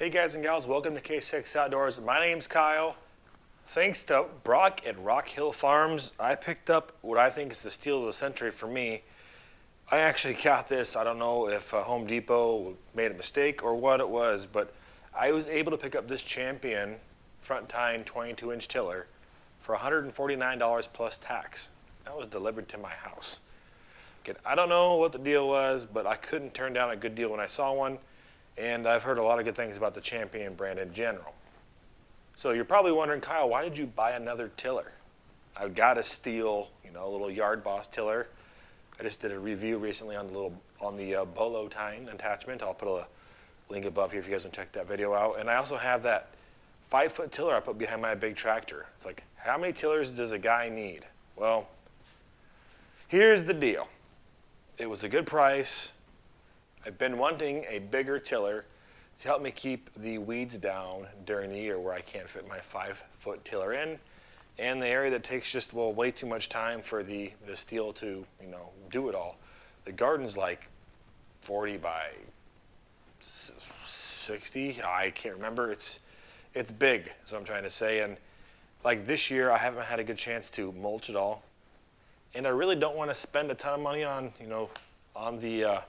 Hey guys and gals, welcome to K6 Outdoors. My name's Kyle. Thanks to Brock at Rock Hill Farms, I picked up what I think is the steal of the century for me. I actually got this, I don't know if Home Depot made a mistake or what it was, but I was able to pick up this Champion front tine 22-inch tiller for $149 plus tax. That was delivered to my house. Again, I don't know what the deal was, but I couldn't turn down a good deal when I saw one. And I've heard a lot of good things about the Champion brand in general. So you're probably wondering, Kyle, why did you buy another tiller? I've got a Steel, a little Yard Boss tiller. I just did a review recently on the Bolo Tine attachment. I'll put a link above here if you guys want to check that video out. And I also have that 5-foot tiller I put behind my big tractor. It's like, how many tillers does a guy need? Well, here's the deal. It was a good price. I've been wanting a bigger tiller to help me keep the weeds down during the year where I can't fit my 5-foot tiller in, and the area that takes just way too much time for the Steel to do it all. The garden's like 40 by 60. I can't remember. It's big, is what I'm trying to say. And like this year, I haven't had a good chance to mulch it all, and I really don't want to spend a ton of money on on the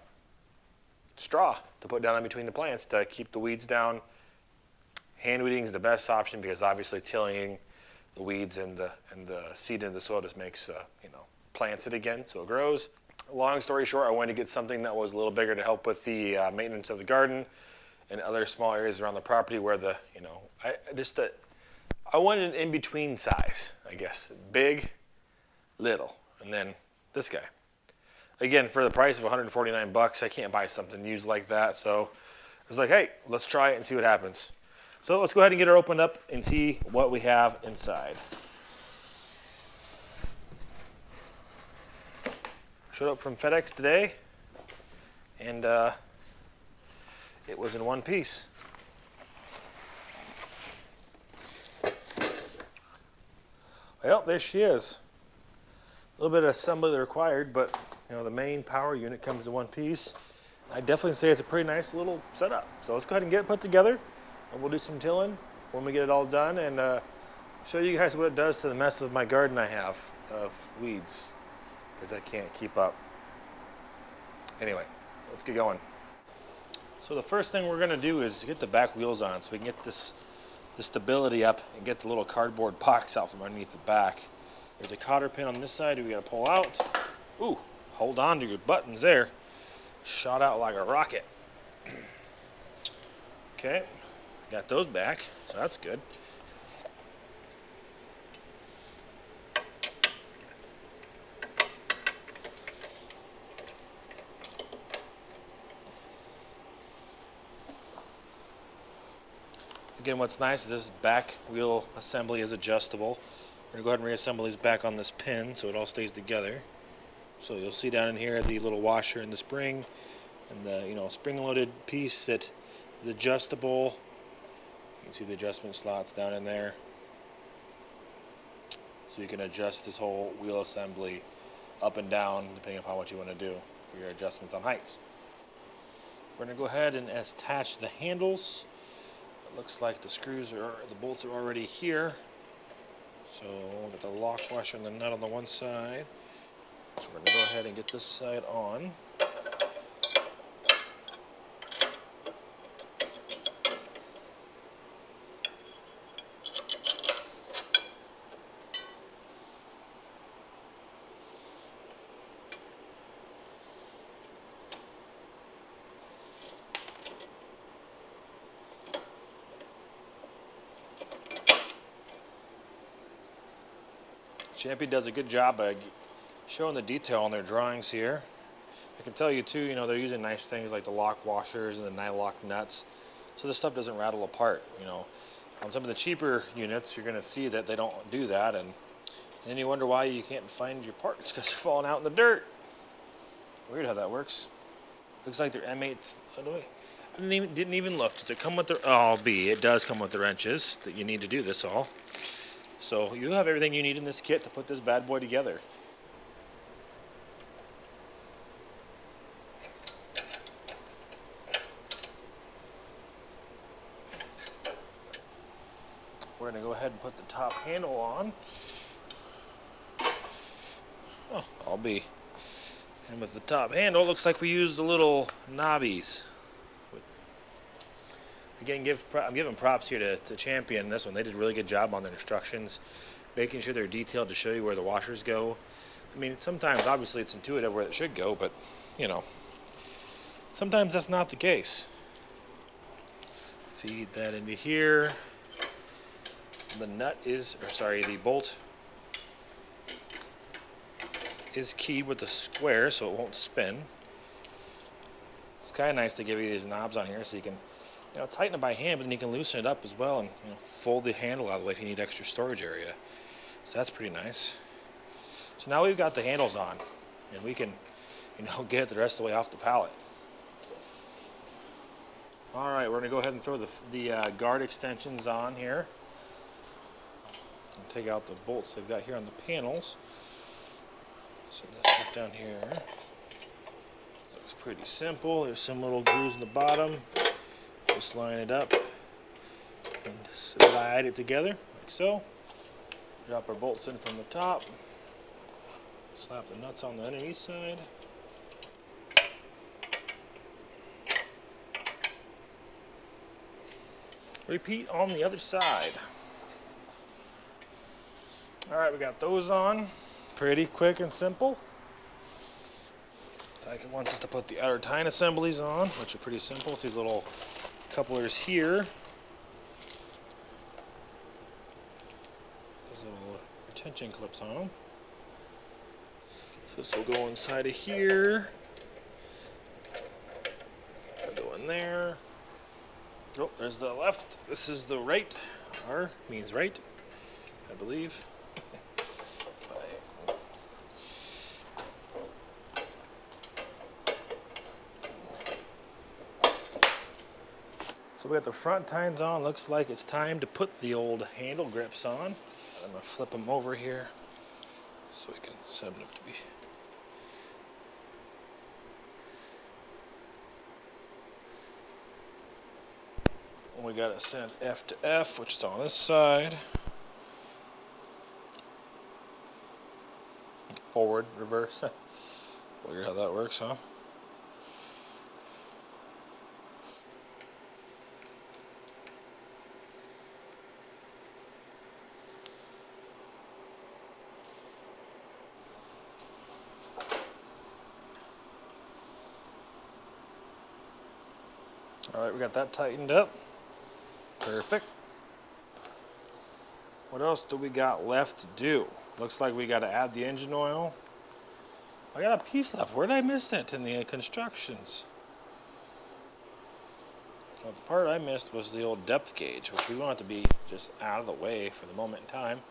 straw to put down in between the plants to keep the weeds down. Hand weeding is the best option because obviously tilling the weeds and the seed in the soil just makes plants it again so it grows. Long story short, I wanted to get something that was a little bigger to help with the maintenance of the garden and other small areas around the property where I wanted an in-between size, I guess. Big, little, and then this guy. Again, for the price of 149 bucks, I can't buy something used like that. So I was like, hey, let's try it and see what happens. So let's go ahead and get her opened up and see what we have inside. Showed up from FedEx today, and it was in one piece. Well, there she is. A little bit of assembly required, but the main power unit comes in one piece. I definitely say it's a pretty nice little setup. So let's go ahead and get it put together, and we'll do some tilling when we get it all done and show you guys what it does to the mess of my garden I have of weeds, because I can't keep up. Anyway, let's get going. So the first thing we're going to do is get the back wheels on so we can get the stability up and get the little cardboard box out from underneath the back. There's a cotter pin on this side we got to pull out. Ooh, hold on to your buttons there. Shot out like a rocket. Okay, got those back, so that's good. Again, what's nice is this back wheel assembly is adjustable. We're going to go ahead and reassemble these back on this pin so it all stays together. So you'll see down in here the little washer and the spring and the spring-loaded piece that is adjustable. You can see the adjustment slots down in there. So you can adjust this whole wheel assembly up and down depending upon what you want to do for your adjustments on heights. We're going to go ahead and attach the handles. It looks like the bolts are already here. So we'll get the lock washer and the nut on the one side. So we're going to go ahead and get this side on. Champion does a good job of showing the detail on their drawings here. I can tell you too, they're using nice things like the lock washers and the nylock nuts, so this stuff doesn't rattle apart. On some of the cheaper units, you're going to see that they don't do that, and then you wonder why you can't find your parts because they're falling out in the dirt. Weird how that works. Looks like they're M8s. Oh, no, I didn't even look. Does it come with the? Oh, it does come with the wrenches that you need to do this all. So you have everything you need in this kit to put this bad boy together. we're going to go ahead and put the top handle on. Oh, I'll be. And with the top handle, looks like we used the little knobbies. Again, I'm giving props here to Champion this one. They did a really good job on their instructions, making sure they're detailed to show you where the washers go. I mean, sometimes, obviously, it's intuitive where it should go, but, you know, sometimes that's not the case. Feed that into here. The the bolt is keyed with the square so it won't spin. It's kind of nice to give you these knobs on here so you can, tighten it by hand, but then you can loosen it up as well and fold the handle out of the way if you need extra storage area. So that's pretty nice. So now we've got the handles on, and we can, get the rest of the way off the pallet. All right, we're going to go ahead and throw the guard extensions on here. And take out the bolts they've got here on the panels. Set this stuff down here. Looks pretty simple. There's some little grooves in the bottom. Just line it up and slide it together like so. Drop our bolts in from the top. Slap the nuts on the underneath side. Repeat on the other side. Alright, we got those on. Pretty quick and simple. Second wants us to put the outer tine assemblies on, which are pretty simple. It's these little couplers here. There's little retention clips on them. So this will go inside of here. Go in there. Oh, there's the left. This is the right. R means right, I believe. So we got the front tines on. Looks like it's time to put the old handle grips on. I'm going to flip them over here so we can set them up to be. We got to send F to F, which is on this side. Forward, reverse. Weird how that works, huh? All right, we got that tightened up. Perfect. What else do we got left to do? Looks like we got to add the engine oil. I got a piece left. Where did I miss that in the constructions? Well, the part I missed was the old depth gauge, which we want it to be just out of the way for the moment in time.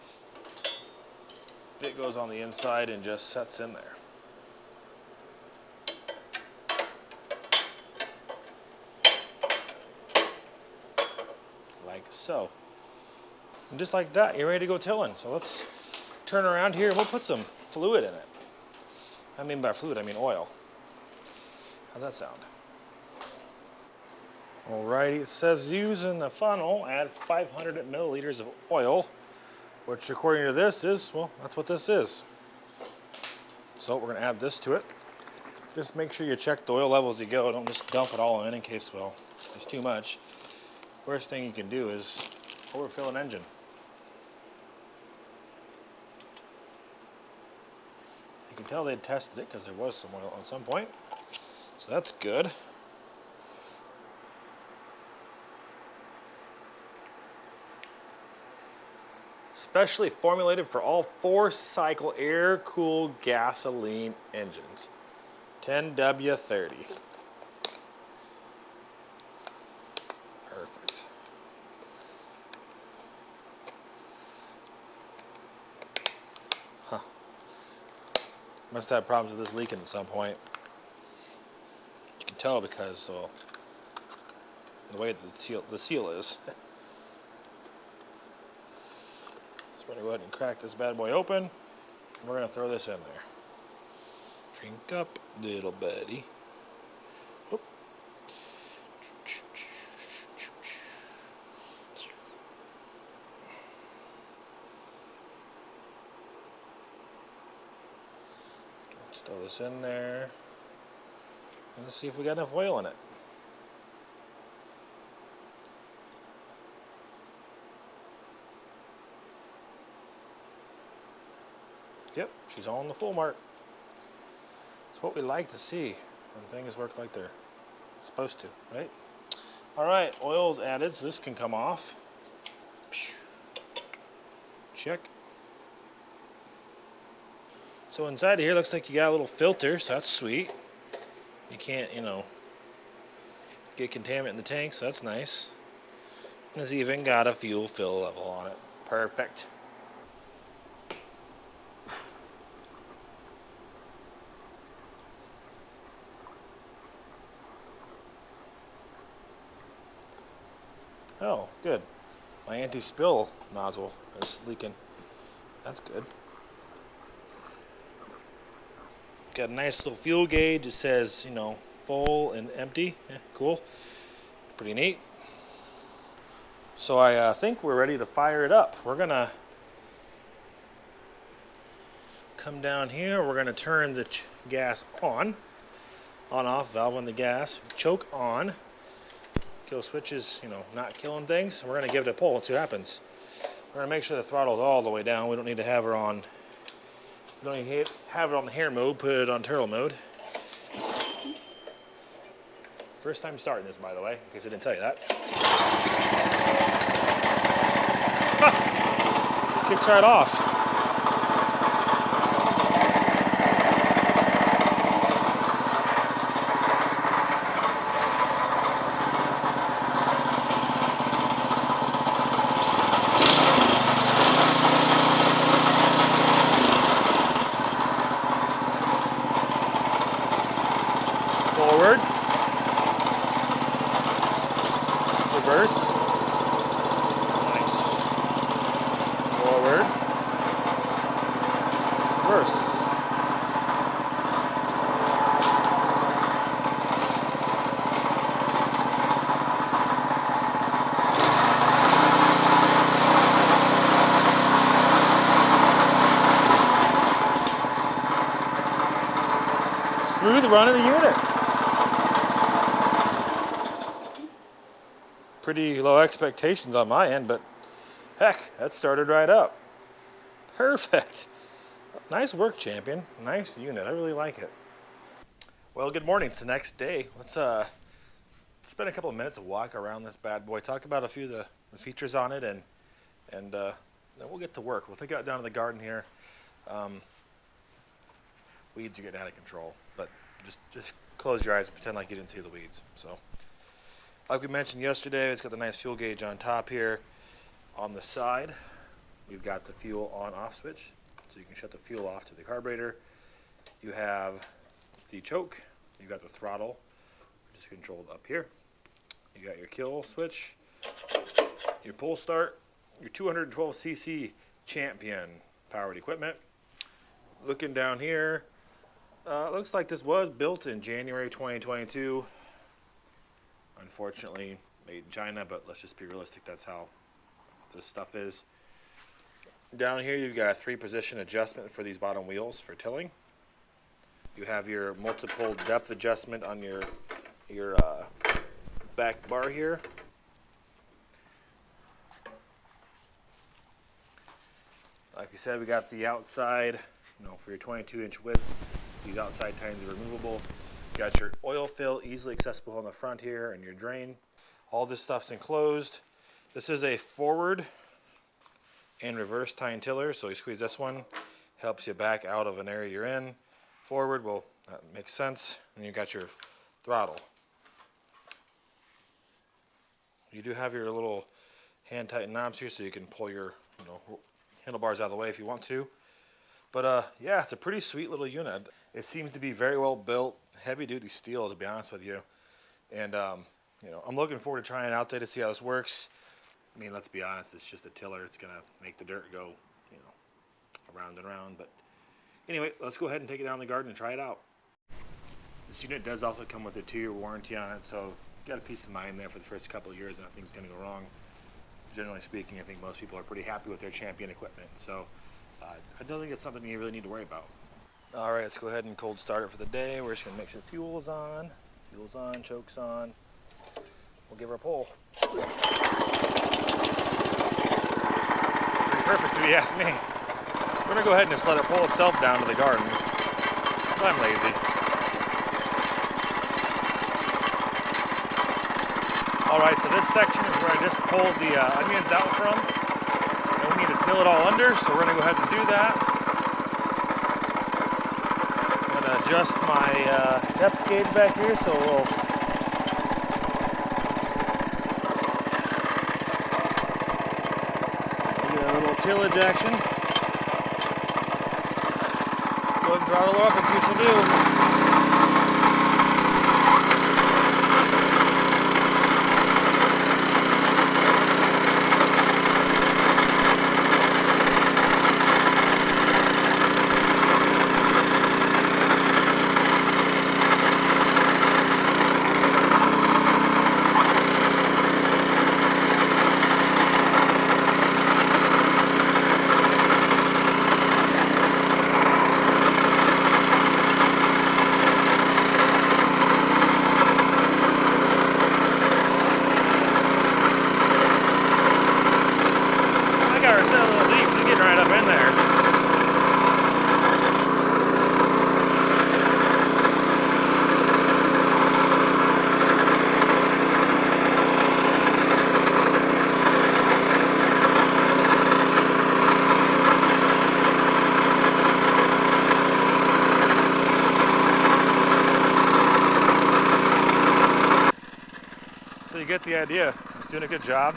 It goes on the inside and just sets in there. Like so. And just like that, you're ready to go tilling. So let's turn around here and we'll put some fluid in it. I mean by fluid, I mean oil. How's that sound? Alrighty, it says using the funnel, add 500 milliliters of oil, which according to this is, well, that's what this is. So we're gonna add this to it. Just make sure you check the oil level as you go. Don't just dump it all in case, well, there's too much. Worst thing you can do is overfill an engine. You can tell they tested it because there was some oil at some point. So that's good. Specially formulated for all 4-cycle air-cooled gasoline engines. 10W30. Perfect. Huh. Must have problems with this leaking at some point. You can tell because, well, the way the seal is. So we're gonna go ahead and crack this bad boy open. And we're gonna throw this in there. Drink up, little buddy. Oop. Just throw this in there. And let's see if we got enough oil in it. Yep, she's on the full mark. It's what we like to see when things work like they're supposed to, right? All right, oil's added, so this can come off. Check. So inside of here, looks like you got a little filter, so that's sweet. You can't, get contaminant in the tank, so that's nice. And it's even got a fuel fill level on it. Perfect. Oh, good. My anti-spill nozzle is leaking. That's good. Got a nice little fuel gauge. It says, full and empty. Cool. Pretty neat. So I think we're ready to fire it up. We're going to come down here. We're going to turn the gas on. On-off valve on the gas. Choke on. Kill switches, not killing things. We're going to give it a pull and see what happens. We're going to make sure the throttle's all the way down. We don't need to have her on. We don't need to have it on hair mode. Put it on turtle mode. First time starting this, by the way, in case I didn't tell you that. Kicks right off. Forward. Reverse. Nice. Forward. Reverse. Smooth running the unit. Pretty low expectations on my end, but heck, that started right up. Perfect. Nice work, champion. Nice unit. I really like it. Well, good morning. It's the next day. Let's spend a couple of minutes to walk around this bad boy, talk about a few of the features on it, and then we'll get to work. We'll take it down to the garden here. Weeds are getting out of control, but just close your eyes and pretend like you didn't see the weeds. So, like we mentioned yesterday, it's got the nice fuel gauge on top here. On the side, we've got the fuel on-off switch, so you can shut the fuel off to the carburetor. You have the choke. You've got the throttle, which is controlled up here. You got your kill switch, your pull start, your 212cc Champion powered equipment. Looking down here, looks like this was built in January 2022. Unfortunately, made in China, but let's just be realistic. That's how this stuff is. Down here, you've got a 3-position adjustment for these bottom wheels for tilling. You have your multiple depth adjustment on your back bar here. Like we said, we got the outside, for your 22-inch width. These outside tines are removable. You got your oil fill easily accessible on the front here, and your drain. All this stuff's enclosed. This is a forward and reverse tine tiller, so you squeeze this one, helps you back out of an area you're in. Forward, well, that makes sense. And you got your throttle. You do have your little hand tighten knobs here, so you can pull your handlebars out of the way if you want to. But yeah, it's a pretty sweet little unit. It seems to be very well built, heavy duty steel, to be honest with you. And I'm looking forward to trying it out there to see how this works. I mean, let's be honest, it's just a tiller. It's gonna make the dirt go, around and around. But anyway, let's go ahead and take it down in the garden and try it out. This unit does also come with a 2-year warranty on it, so you got a peace of mind there for the first couple of years. Nothing's gonna go wrong. Generally speaking, I think most people are pretty happy with their Champion equipment. So I don't think it's something you really need to worry about. All right, let's go ahead and cold start it for the day. We're just gonna make sure the fuel's on. Fuel's on, choke's on. We'll give her a pull. Pretty perfect if you ask me. We're gonna go ahead and just let it pull itself down to the garden. I'm lazy. All right, so this section is where I just pulled the onions out from. And we need to till it all under, so we're gonna go ahead and do that. I'm gonna adjust my depth gauge back here, so we'll get a little tillage action. Go ahead and throttle her up and see what she'll do. So you get the idea. It's doing a good job.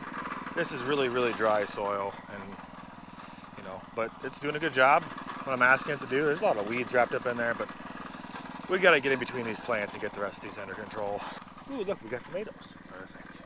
This is really, really dry soil, and but it's doing a good job. What I'm asking it to do, there's a lot of weeds wrapped up in there, but we got to get in between these plants and get the rest of these under control. Ooh, look, we got tomatoes. Perfect.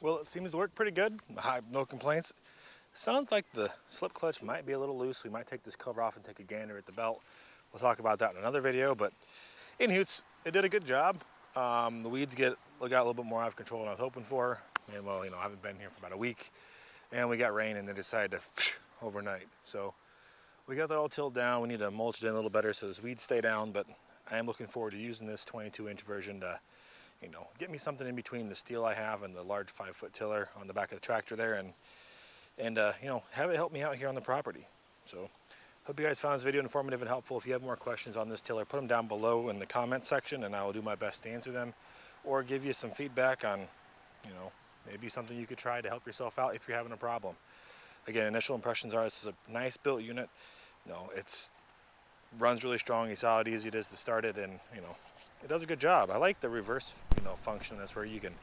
Well, it seems to work pretty good. I have no complaints. Sounds like the slip clutch might be a little loose. We might take this cover off and take a gander at the belt. We'll talk about that in another video, but in Hoots, it did a good job. The weeds got a little bit more out of control than I was hoping for. And well, I haven't been here for about a week, and we got rain and they decided to overnight. So we got that all tilled down. We need to mulch it in a little better so those weeds stay down, but I am looking forward to using this 22-inch version to get me something in between the steel I have and the large 5-foot tiller on the back of the tractor there, and have it help me out here on the property. So hope you guys found this video informative and helpful. If you have more questions on this tiller, put them down below in the comment section and I will do my best to answer them, or give you some feedback on maybe something you could try to help yourself out if you're having a problem. Again, initial impressions are this is a nice built unit. It's runs really strong. You saw how easy it is to start it, and it does a good job. I like the reverse function. That's where you can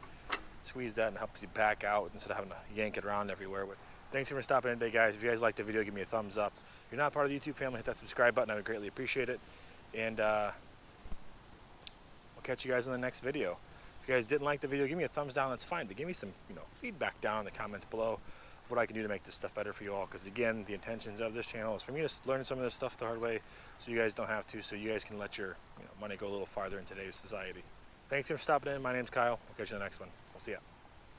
squeeze that and helps you back out instead of having to yank it around everywhere. But thanks for stopping in today, guys. If you guys liked the video, give me a thumbs up. If you're not part of the YouTube family, hit that subscribe button. I would greatly appreciate it. And we'll catch you guys in the next video. If you guys didn't like the video, give me a thumbs down. That's fine. But give me some feedback down in the comments below of what I can do to make this stuff better for you all. Because again, the intentions of this channel is for me to learn some of this stuff the hard way, so you guys don't have to. So you guys can let your money go a little farther in today's society. Thanks for stopping in. My name's Kyle. We'll catch you in the next one. We'll see ya.